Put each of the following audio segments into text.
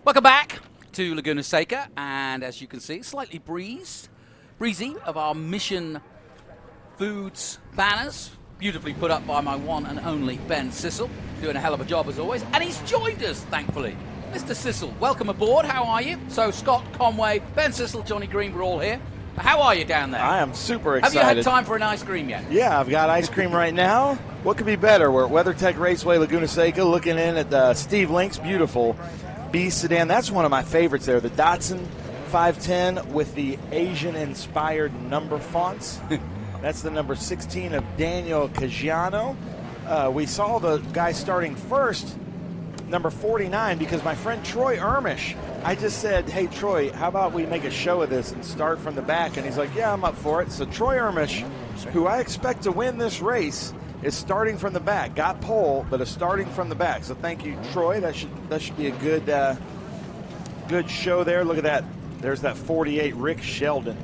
Welcome back to Laguna Seca, and as you can see, slightly breezy of our Mission Foods banners, beautifully put up by my one and only Ben Sissel, doing a hell of a job as always, and he's joined us, thankfully. Mr. Sissel, welcome aboard. How are you? So Scott, Conway, Ben Sissel, Johnny Green, we're all here. How are you down there? I am super excited. Have you had time for an ice cream yet? Yeah, I've got ice cream right now. What could be better? We're at WeatherTech Raceway, Laguna Seca, looking in at Steve Link's beautiful B-Sedan. That's one of my favorites there, the Datsun 510 with the Asian-inspired number fonts. That's the number 16 of Daniel Caggiano. We saw the guy starting first, number 49, because my friend Troy Ermish, I just said, hey, Troy, how about we make a show of this and start from the back? And he's like, yeah, I'm up for it. So Troy Ermish, who I expect to win this race, is starting from the back. Got pole, but is starting from the back. So thank you, Troy. That should be a good show there. Look at that. There's that 48 Rick Sheldon.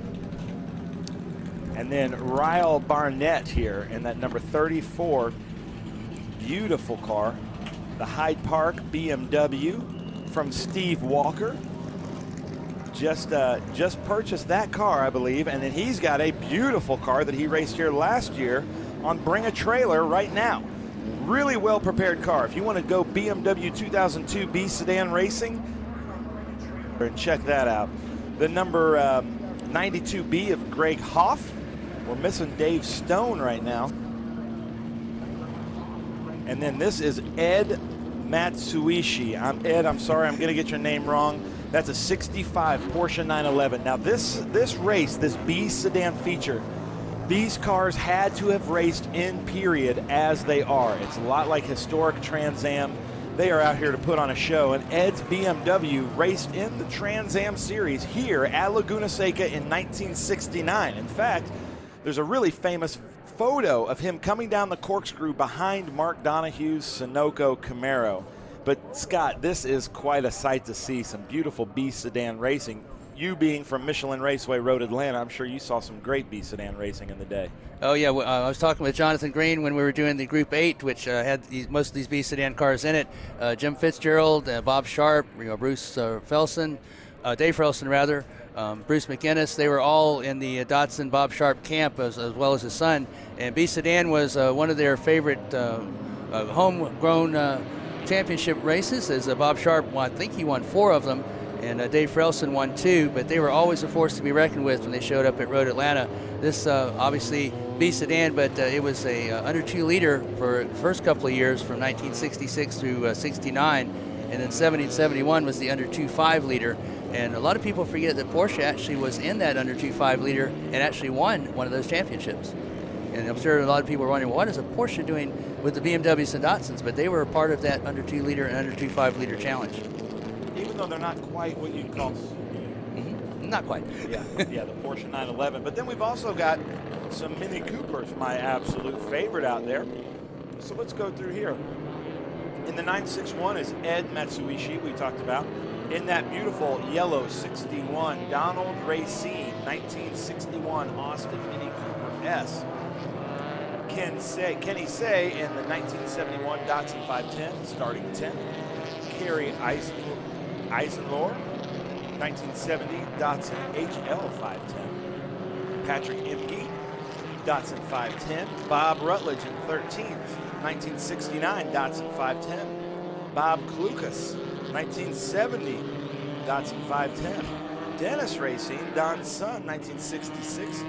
And then Ryle Barnett here in that number 34. Beautiful car. The Hyde Park BMW from Steve Walker. Just purchased that car, I believe, and then he's got a beautiful car that he raced here last year on Bring a Trailer right now. Really well prepared car. If you want to go BMW 2002 B-Sedan racing, and check that out. The number 92B of Greg Hoff. We're missing Dave Stone right now. And then this is Ed Matsuishi. I'm sorry, I'm going to get your name wrong. That's a 65 Porsche 911. Now this race, this B-Sedan feature, these cars had to have raced in period as they are. It's a lot like Historic Trans Am. They are out here to put on a show, and Ed's BMW raced in the Trans Am series here at Laguna Seca in 1969. In fact, there's a really famous photo of him coming down the corkscrew behind Mark Donahue's Sunoco Camaro. But Scott, this is quite a sight to see, some beautiful B-Sedan racing. You being from Michelin Raceway Road Atlanta, I'm sure you saw some great B-Sedan racing in the day. Oh, yeah. I was talking with Jonathan Green when we were doing the Group 8, which had most of these B-Sedan cars in it. Jim Fitzgerald, Bob Sharp, Bruce Felson, Dave Felson, rather, Bruce McInnes. They were all in the Datsun Bob Sharp camp, as well as his son. And B-Sedan was one of their favorite homegrown championship races, as Bob Sharp, I think he won 4 of them. And Dave Frelson won 2, but they were always a force to be reckoned with when they showed up at Road Atlanta. This obviously B-Sedan, but it was a under 2 liter for the first couple of years from 1966 through 69, and then 70 and 71 was the under 2.5 liter. And a lot of people forget that Porsche actually was in that under 2.5 liter and actually won one of those championships. And I'm sure a lot of people are wondering, what is a Porsche doing with the BMWs and Datsuns? But they were a part of that under 2 liter and under 2.5 liter challenge. Even though they're not quite what you'd call... Not quite. Yeah, the Porsche 911. But then we've also got some Mini Coopers, my absolute favorite out there. So let's go through here. In the 961 is Ed Matsuishi, we talked about. In that beautiful yellow 61, Donald Racine, 1961 Austin Mini Cooper S. Kenny Say in the 1971 Datsun 510, starting 10. Kerry Eisenlohr, 1970 Datsun HL 510. Patrick Imge, Datsun 510. Bob Rutledge in 13th, 1969 Datsun 510. Bob Klukas, 1970 Datsun 510. Dennis Racing, Don's son, 1966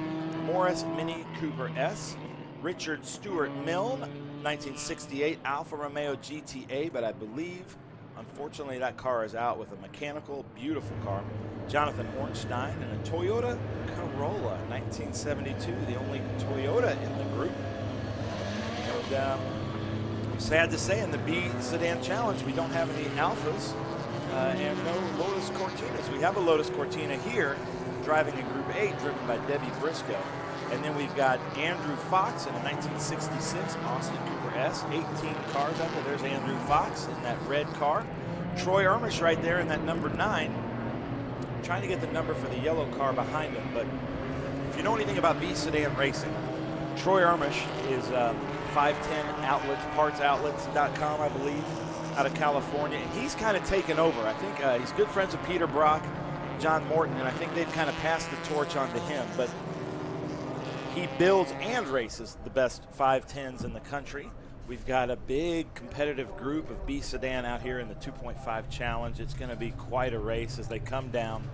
Morris Mini Cooper S. Richard Stewart Milne, 1968 Alfa Romeo GTA, but I believe, unfortunately, that car is out with a mechanical, beautiful car. Jonathan Ornstein and a Toyota Corolla, 1972, the only Toyota in the group. And sad to say, in the B-Sedan Challenge, we don't have any Alphas and no Lotus Cortinas. We have a Lotus Cortina here, driving in Group 8, driven by Debbie Briscoe. And then we've got Andrew Fox in a 1966 Austin Cooper S. 18 cars out there. There's Andrew Fox in that red car. Troy Ermish right there in that number 9. I'm trying to get the number for the yellow car behind him. But if you know anything about B-Sedan racing, Troy Ermish is 510 outlets, partsoutlets.com, I believe. out of California. He's kind of taken over. I think he's good friends with Peter Brock, John Morton, and I think they've kind of passed the torch on to him. But he builds and races the best 510s in the country. We've got a big competitive group of B-Sedan out here in the 2.5 challenge. It's going to be quite a race as they come down.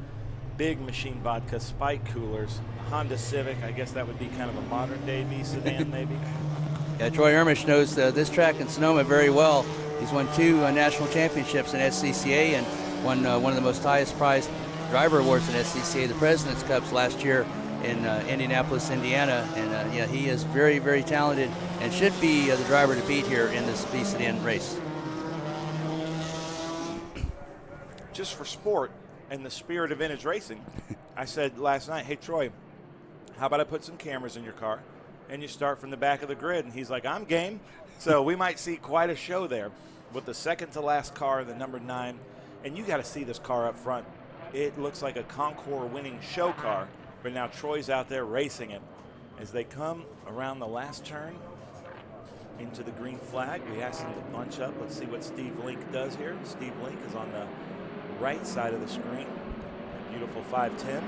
Big machine vodka, spike coolers, Honda Civic. I guess that would be kind of a modern day B-Sedan maybe. Yeah, Troy Ermish knows this track in Sonoma very well. He's won 2 national championships in SCCA and won one of the most highest prized driver awards in SCCA, the President's Cups last year in Indianapolis, Indiana. And yeah, he is very, very talented and should be the driver to beat here in this B-Sedan race. Just for sport and the spirit of vintage racing, I said last night, hey, Troy, how about I put some cameras in your car and you start from the back of the grid? And he's like, I'm game. So we might see quite a show there with the second to last car, the number 9. And you got to see this car up front. It looks like a Concours winning show car, but now Troy's out there racing it. As they come around the last turn into the green flag, we asked him to bunch up. Let's see what Steve Link does here. Steve Link is on the right side of the screen. Beautiful 510.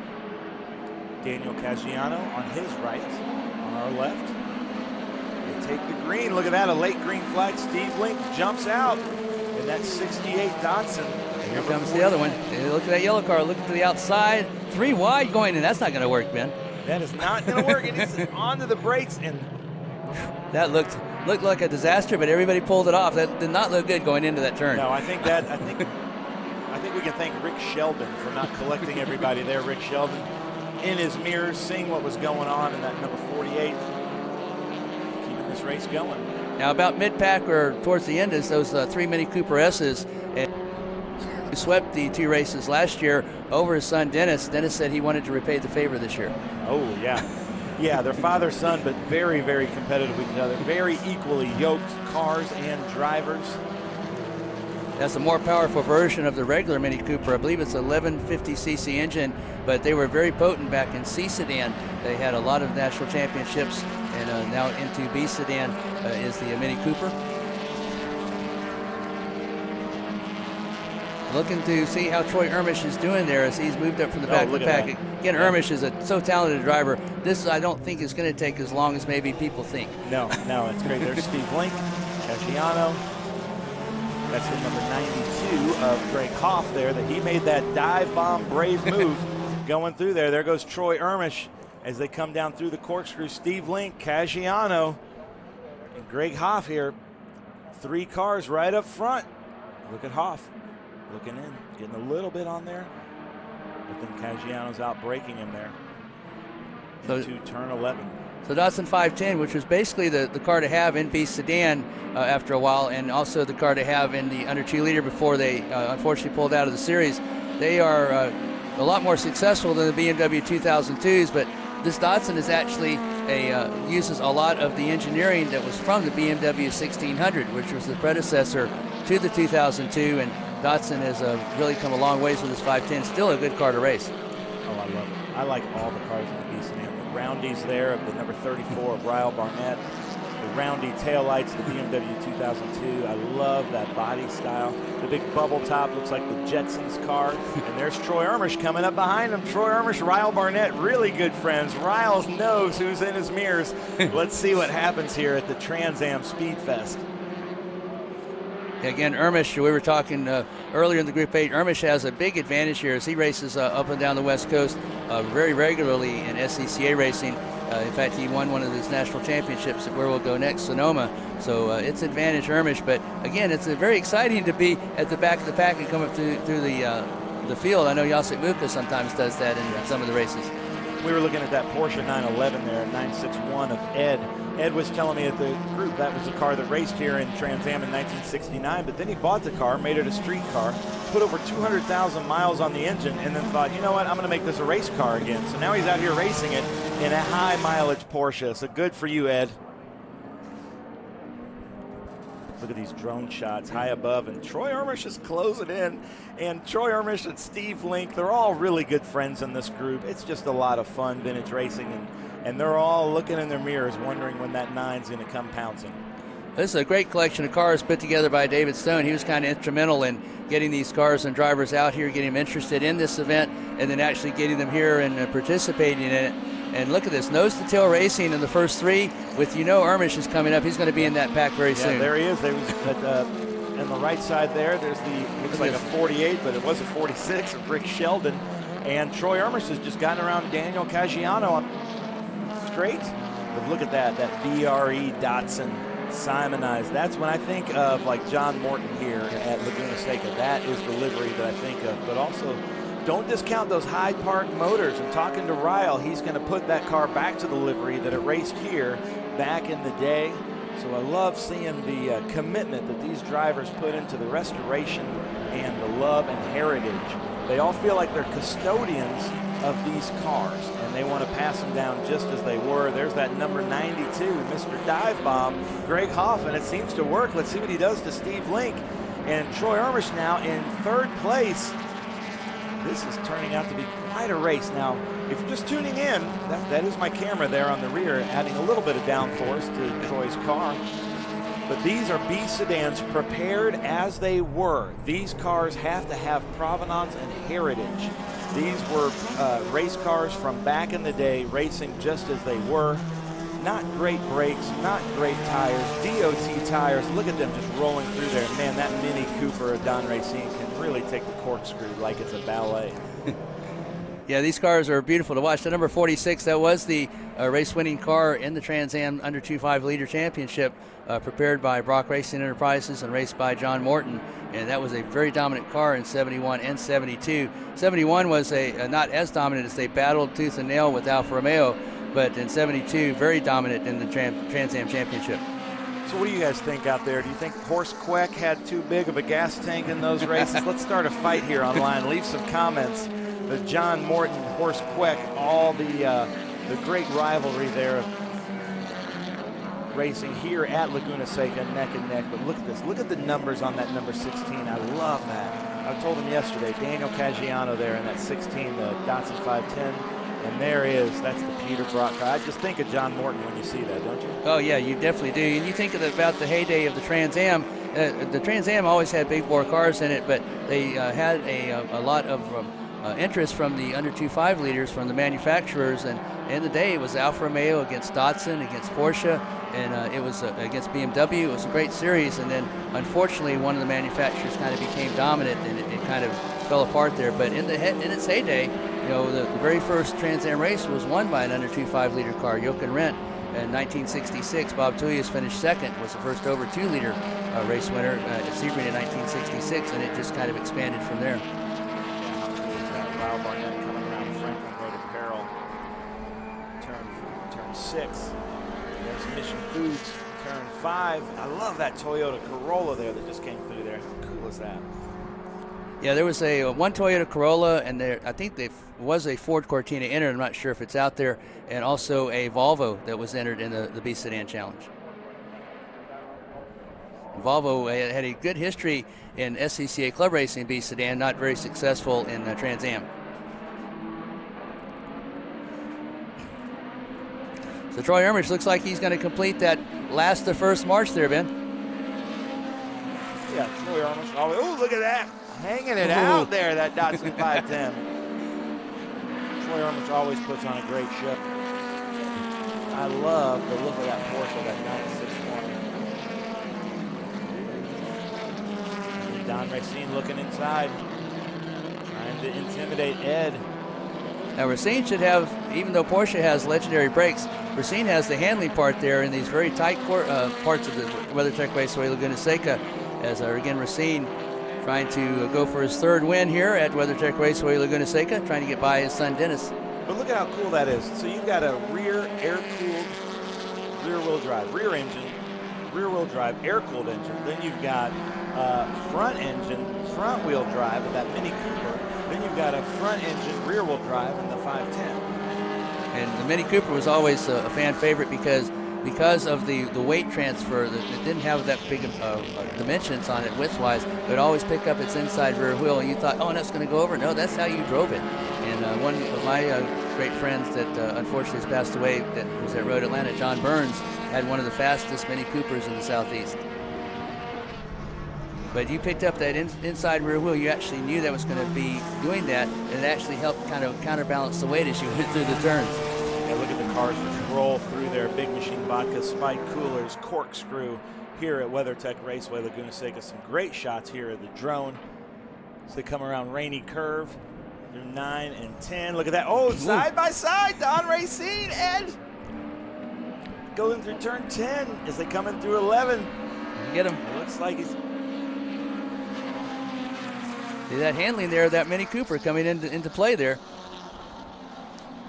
Daniel Caggiano on his right. On our left. They take the green. Look at that, a late green flag. Steve Link jumps out. And that 68 Datsun. Here comes the other one. Hey, look at that yellow car. Look to the outside. 3 wide going in. That's not going to work, Ben. That is not going to work. It is onto the brakes, and that looked like a disaster, but everybody pulled it off. That did not look good going into that turn. No, I think we can thank Rick Sheldon for not collecting everybody there. Rick Sheldon in his mirrors, seeing what was going on in that number 48, keeping this race going. Now about mid-pack or towards the end is those 3 Mini Cooper S's. And he swept the 2 races last year over his son Dennis. Dennis said he wanted to repay the favor this year. Oh, yeah. Yeah, they're father-son, but very, very competitive with each other. Very equally yoked cars and drivers. That's a more powerful version of the regular Mini Cooper. I believe it's a 1150cc engine, but they were very potent back in C-Sedan. They had a lot of national championships, and now into B-Sedan is the Mini Cooper. Looking to see how Troy Ermish is doing there as he's moved up from the back of the pack. Again, Ermish is a so talented driver. This, I don't think, is going to take as long as maybe people think. No, it's great. There's Steve Link, Caggiano. That's the number 92 of Greg Hoff there, that he made that dive bomb brave move going through there. There goes Troy Ermish as they come down through the corkscrew. Steve Link, Caggiano, and Greg Hoff here. 3 cars right up front. Look at Hoff looking in, getting a little bit on there. But then Caggiano's out braking him there into turn 11. So Datsun 510, which was basically the car to have in B-Sedan after a while, and also the car to have in the under 2 liter before they unfortunately pulled out of the series. They are a lot more successful than the BMW 2002s, but this Datsun is actually uses a lot of the engineering that was from the BMW 1600, which was the predecessor to the 2002, and Datsun has really come a long ways with this 510. Still a good car to race. Oh, I love it. I like all the cars in the B-Sedan. The roundies there of the number 34 of Ryle Barnett. The roundy taillights of the BMW 2002. I love that body style. The big bubble top looks like the Jetsons car. And there's Troy Ermish coming up behind him. Troy Ermish, Ryle Barnett, really good friends. Ryle knows who's in his mirrors. Let's see what happens here at the Trans Am Speed Fest. Again, Ermish, we were talking earlier in the Group 8, Ermish has a big advantage here as he races up and down the West Coast very regularly in SCCA racing. In fact, he won one of his national championships at where we'll go next, Sonoma. So it's advantage Ermish. But again, it's very exciting to be at the back of the pack and come up through the field. I know Jacek Muka sometimes does that in some of the races. We were looking at that Porsche 911 there, 961 of Ed. Ed was telling me at the group that was the car that raced here in Trans Am in 1969, but then he bought the car, made it a street car, put over 200,000 miles on the engine, and then thought, you know what, I'm going to make this a race car again. So now he's out here racing it in a high mileage Porsche. So good for you, Ed. Look at these drone shots high above, and Troy Ermish is closing in. And Troy Ermish and Steve Link, they're all really good friends in this group. It's just a lot of fun vintage racing, and they're all looking in their mirrors wondering when that 9's going to come pouncing. This is a great collection of cars put together by David Stone. He was kind of instrumental in getting these cars and drivers out here, getting them interested in this event, and then actually getting them here and participating in it. And look at this, nose-to-tail racing in the first three with Ermish is coming up. He's going to be in that pack very soon. There he is. There was on the right side there. There's looks like a 48, but it was a 46 of Rick Sheldon. And Troy Ermish has just gotten around Daniel Caggiano on straight. But look at that BRE Datsun Simonized. That's when I think of like John Morton here at Laguna Seca. That is the livery that I think of. But also, don't discount those Hyde Park motors. And talking to Ryle, he's going to put that car back to the livery that it raced here back in the day. So I love seeing the commitment that these drivers put into the restoration and the love and heritage. They all feel like they're custodians of these cars, and they want to pass them down just as they were. There's that number 92, Mr. Dive Bomb, Greg Hoff, and it seems to work. Let's see what he does to Steve Link. And Troy Ermish now in third place. This is turning out to be quite a race. Now, if you're just tuning in, that is my camera there on the rear, adding a little bit of downforce to Troy's car. But these are B-Sedans prepared as they were. These cars have to have provenance and heritage. These were race cars from back in the day, racing just as they were. Not great brakes, not great tires, DOT tires. Look at them just rolling through there. Man, that Mini Cooper of Don Racine can really take the corkscrew like it's a ballet. Yeah, these cars are beautiful to watch. The number 46, that was the race-winning car in the Trans Am under 2.5 liter championship, prepared by Brock Racing Enterprises and raced by John Morton. And that was a very dominant car in 71 and 72. 71 was not as dominant as they battled tooth and nail with Alfa Romeo, but in 72, very dominant in the Trans Am championship. So what do you guys think out there? Do you think Horst Queck had too big of a gas tank in those races? Let's start a fight here online. Leave some comments. The John Morton, Horst Queck, all the great rivalry there of racing here at Laguna Seca, neck and neck. But look at this. Look at the numbers on that number 16. I love that. I told him yesterday, Daniel Caggiano there in that 16, the Datsun 510. And there is, that's the Peter Brock car. I just think of John Morton when you see that, don't you? Oh, yeah, you definitely do. And you think about the heyday of the Trans Am. The Trans Am always had big bore cars in it, but they had a lot of interest from the under 2.5 liters from the manufacturers, and in the day it was Alfa Romeo against Datsun, against Porsche, and it was against BMW. It was a great series, and then unfortunately one of the manufacturers kind of became dominant, and it kind of fell apart there. But in its heyday, the very first Trans Am race was won by an under 2.5 liter car, Jochen Rindt. In 1966, Bob Tullius finished second, was the first over 2 liter race winner at Sebring in 1966, and it just kind of expanded from there. Lyle Barnett coming around Franklin Road Apparel, turn 6. There's Mission Foods, turn 5. I love that Toyota Corolla there that just came through there. How cool is that? Yeah, there was one Toyota Corolla, and I think there was a Ford Cortina entered. I'm not sure if it's out there, and also a Volvo that was entered in the B-Sedan Challenge. Volvo had a good history in SCCA club racing B-Sedan, not very successful in Trans Am. So Troy Ermish looks like he's going to complete that last to first march there, Ben. Yeah, Troy Ermish. Oh, look at that. Hanging it out there, that Datsun 510. Troy Ermish always puts on a great show. I love the look of that Porsche, that 9620. Don Racine looking inside, trying to intimidate Ed. Now Racine should have, even though Porsche has legendary brakes, Racine has the handling part there in these very tight parts of the WeatherTech Raceway Laguna Seca, as again Racine trying to go for his third win here at WeatherTech Raceway Laguna Seca, trying to get by his son Dennis. But look at how cool that is. So you've got a rear air-cooled rear-wheel drive, rear engine, rear-wheel drive, air-cooled engine. Then you've got front engine, front-wheel drive with that Mini Cooper. Then you've got a front engine, rear-wheel drive in the 510. And the Mini Cooper was always a fan favorite because of the weight transfer. It didn't have that big dimensions on it width-wise. It would always pick up its inside rear wheel, and you thought, oh, that's going to go over. No, that's how you drove it. And one of my great friends that unfortunately has passed away that was at Road Atlanta. John Burns had one of the fastest Mini Coopers in the Southeast. But you picked up that inside rear wheel. You actually knew that was going to be doing that, and it actually helped kind of counterbalance the weight as you went through the turns. Yeah, look at the cars just roll through there. Big Machine Vodka, Spike Coolers, Corkscrew here at WeatherTech Raceway, Laguna Seca. Some great shots here at the drone. As they come around Rainy Curve through 9 and 10. Look at that. Oh, side by side, Don Racine, Ed. Going through turn 10 as they come in through 11. Get him. It looks like he's... See that handling there, that Mini Cooper coming into play there.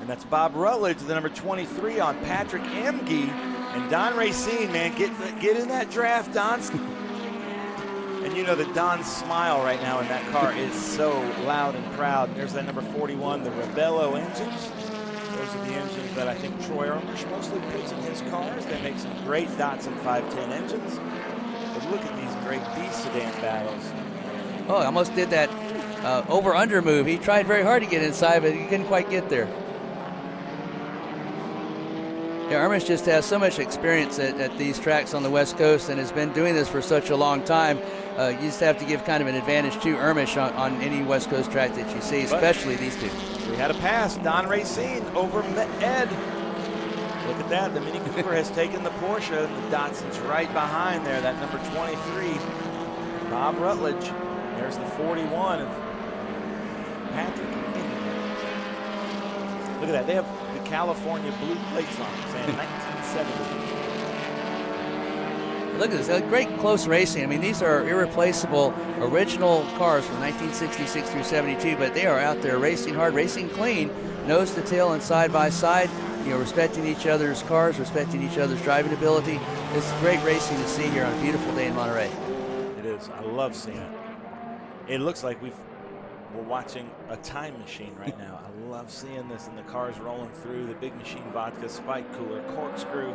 And that's Bob Rutledge, the number 23 on Patrick Emge. And Don Racine, man, get in that draft, Don. And you know that Don's smile right now in that car is so loud and proud. And there's that number 41, the Rebello engines. Those are the engines that I think Troy Ermisch mostly puts in his cars. They make some great Datsun 510 engines. But look at these great B-Sedan battles. Oh, almost did that over-under move. He tried very hard to get inside, but he couldn't quite get there. Yeah, Ermisch just has so much experience at these tracks on the West Coast and has been doing this for such a long time. You just have to give kind of an advantage to Ermisch on any West Coast track that you see, especially these two. We had a pass. Don Racine over Ed. Look at that. The Mini Cooper has taken the Porsche, and the Datsun's right behind there. That number 23, Bob Rutledge. There's the 41 of Patrick. Look at that. They have the California blue plates on them, saying 1970. Look at this. Great close racing. I mean, these are irreplaceable original cars from 1966 through 72, but they are out there racing hard, racing clean, nose to tail and side by side, you know, respecting each other's cars, respecting each other's driving ability. It's great racing to see here on a beautiful day in Monterey. It is. I love seeing it. It looks like we're watching a time machine right now. I love seeing this, and the cars rolling through the Big Machine Vodka, Spike Cooler, Corkscrew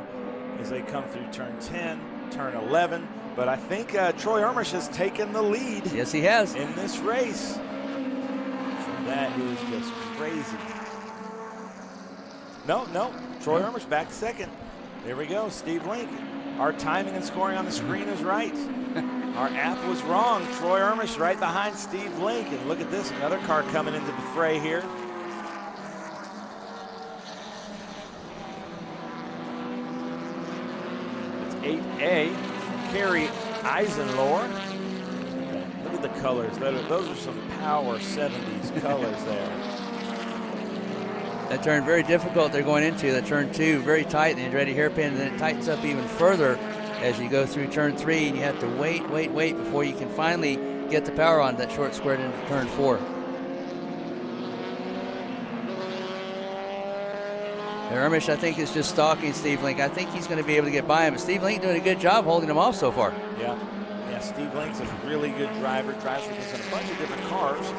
as they come through turn 10, turn 11. But I think Troy Ermisch has taken the lead. Yes, he has. In this race. So that is just crazy. No. Troy Ermisch back second. There we go. Steve Link. Our timing and scoring on the screen is right. Our app was wrong. Troy Ermisch right behind Steve Link. And look at this, another car coming into the fray here. It's 8A, Kerry Eisenlohr. Look at the colors. Those are some power 70s colors there. That turn very difficult they're going into. That turn 2 very tight, and ready hairpin, and then it tightens up even further as you go through turn 3, and you have to wait before you can finally get the power on that short square into turn 4. Ermisch, I think, is just stalking Steve Link. I think he's going to be able to get by him, but Steve Link doing a good job holding him off so far. Yeah, Steve Link's a really good driver. Drives with us in a bunch of different cars.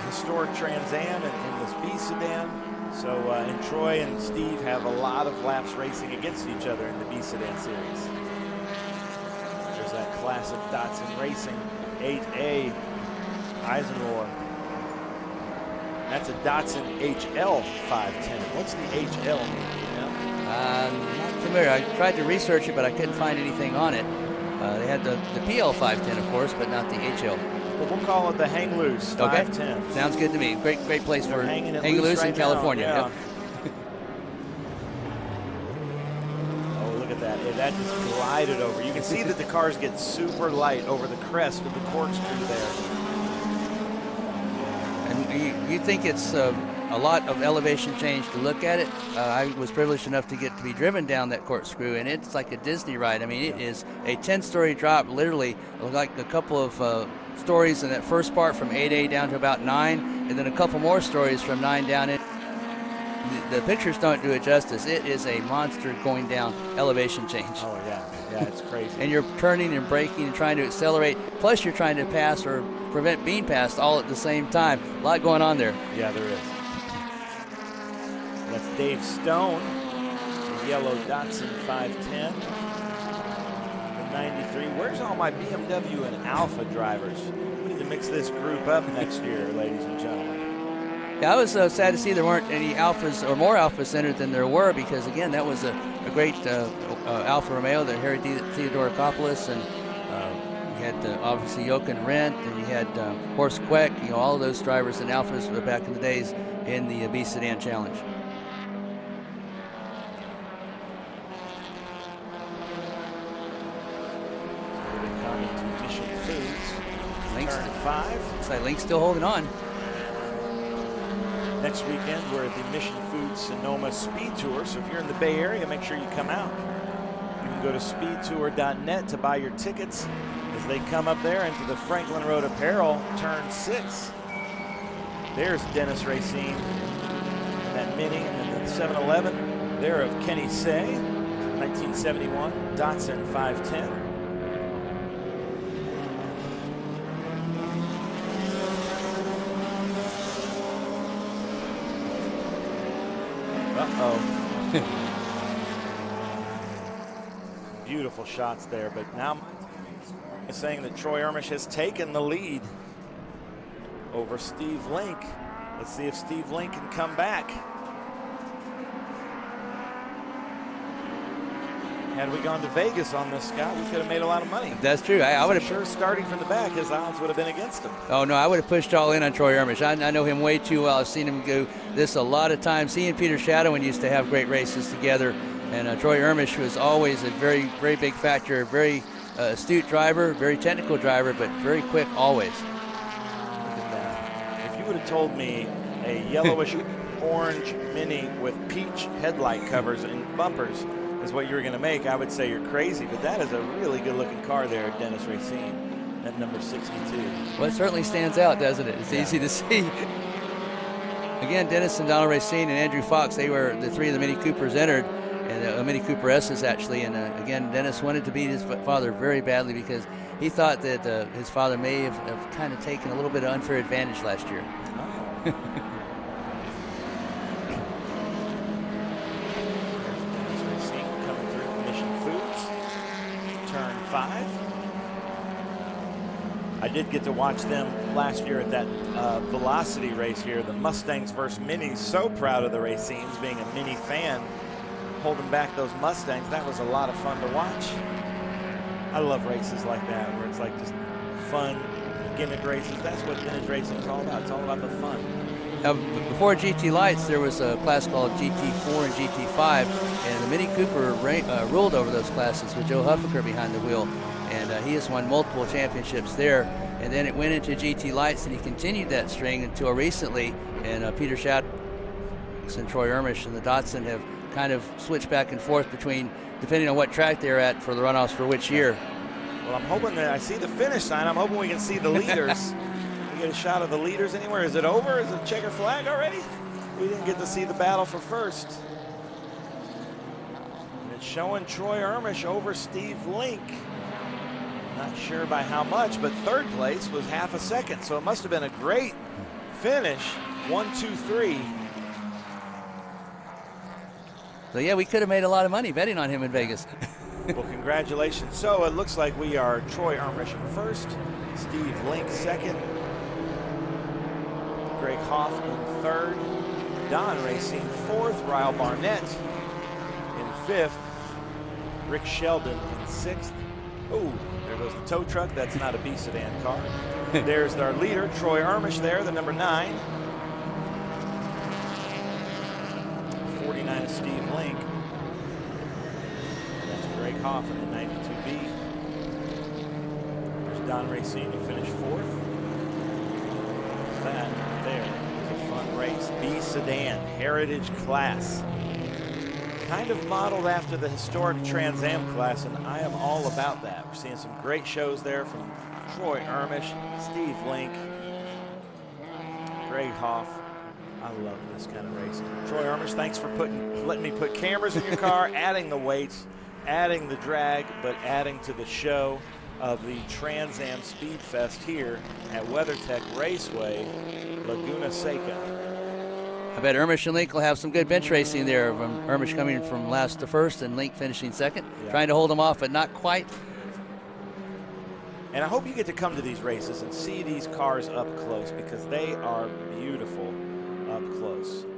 Historic Trans Am and this B-Sedan. So, and Troy and Steve have a lot of laps racing against each other in the B-Sedan series. There's that classic Datsun Racing 8A Eisenhower. That's a Datsun HL 510. What's the HL mean? You know? Not familiar. I tried to research it, but I couldn't find anything on it. They had the PL 510, of course, but not the HL. Well, we'll call it the Hang Loose 510. Okay. Sounds good to me. Great place for hang loose right in California. Yeah. Yep. Oh, look at that. Yeah, that just glided over. You can see that the cars get super light over the crest of the Corkscrew there. And you think it's a lot of elevation change to look at it. I was privileged enough to get to be driven down that Corkscrew, and it's like a Disney ride. I mean, it is a 10-story drop, literally, like a couple of stories in that first part from 8A down to about 9, and then a couple more stories from 9 down in. The pictures don't do it justice. It is a monster going down elevation change. Oh, yeah, it's crazy. And you're turning and braking and trying to accelerate, plus you're trying to pass or prevent being passed all at the same time. A lot going on there. Yeah, there is. That's Dave Stone, the yellow Datsun 510. The 93. Where's all my BMW and Alpha drivers? We need to mix this group up next year, ladies and gentlemen. Yeah, I was sad to see there weren't any Alphas or more Alphas entered than there were, because again, that was a great Alfa Romeo, the Harry Theodorakopoulos, and you had obviously Jochen Rindt, and you had Horst Queck, all of those drivers in Alphas back in the days in the B-Sedan Challenge. Mission Foods. Link's, Turn 5. looks like Link's still holding on. Next weekend, we're at the Mission Foods Sonoma Speed Tour, so if you're in the Bay Area, make sure you come out. You can go to speedtour.net to buy your tickets as they come up there into the Franklin Road Apparel, turn 6. There's Dennis Racine, that Mini, and then 711. There of Kenny Say, 1971, Datsun 510. Beautiful shots there, but now saying that Troy Ermish has taken the lead over Steve Link. Let's see if Steve Link can come back. Had we gone to Vegas on this, Scott, we could have made a lot of money. That's true. I would have sure starting from the back, his odds would have been against him. Oh no, I would have pushed all in on Troy Ermish. I know him way too well. I've seen him do this a lot of times. He and Peter Shadowin used to have great races together, and Troy Ermish was always a very, very big factor. Very astute driver, very technical driver, but very quick always. Look at that. If you would have told me a yellowish orange Mini with peach headlight covers and bumpers is what you were going to make, I would say you're crazy, but that is a really good looking car there, Dennis Racine, at number 62. Well, it certainly stands out, doesn't it? It's easy to see. Again, Dennis and Donald Racine and Andrew Fox, they were the 3 of the Mini Coopers entered, and Mini Cooper S's actually, and again, Dennis wanted to beat his father very badly because he thought that his father may have kind of taken a little bit of unfair advantage last year. Oh. Turn 5. I did get to watch them last year at that Velocity race here, the Mustangs versus Minis. So proud of the Racines, being a Mini fan, holding back those Mustangs. That was a lot of fun to watch. I love races like that, where it's like just fun gimmick races. That's what vintage racing is all about. It's all about the fun. Now, before GT Lights, there was a class called GT4 and GT5, and the Mini Cooper ruled over those classes with Joe Huffaker behind the wheel, and he has won multiple championships there. And then it went into GT Lights, and he continued that string until recently, and Peter Shadd and Troy Ermish and the Datsun have kind of switched back and forth between, depending on what track they're at for the runoffs for which year. Well, I'm hoping that I see the finish sign. I'm hoping we can see the leaders. Get a shot of the leaders anywhere. Is it over? Is it checker flag already? We didn't get to see the battle for first. And it's showing Troy Ermish over Steve Link. Not sure by how much, but third place was half a second, so it must have been a great finish. 1, 2, 3. So yeah, we could have made a lot of money betting on him in Vegas. Well, congratulations. So it looks like we are Troy Ermish in first, Steve Link second, Greg Hoff in third, Don Racine fourth, Ryle Barnett in fifth, Rick Sheldon in sixth. Oh, there goes the tow truck. That's not a B-Sedan car. There's our leader, Troy Ermish there, the number 9. 49 is Steve Link. That's Greg Hoff in the 92B. There's Don Racine who finished fourth. That there is a fun race. B-Sedan Heritage Class. Kind of modeled after the historic Trans Am class, and I am all about that. We're seeing some great shows there from Troy Ermish, Steve Link, Greg Hoff. I love this kind of racing. Troy Ermish, thanks for letting me put cameras in your car, adding the weights, adding the drag, but adding to the show of the Trans Am Speed Fest here at WeatherTech Raceway, Laguna Seca. I bet Ermish and Link will have some good bench racing there. Ermish coming from last to first and Link finishing second, trying to hold them off, but not quite. And I hope you get to come to these races and see these cars up close because they are beautiful. up close.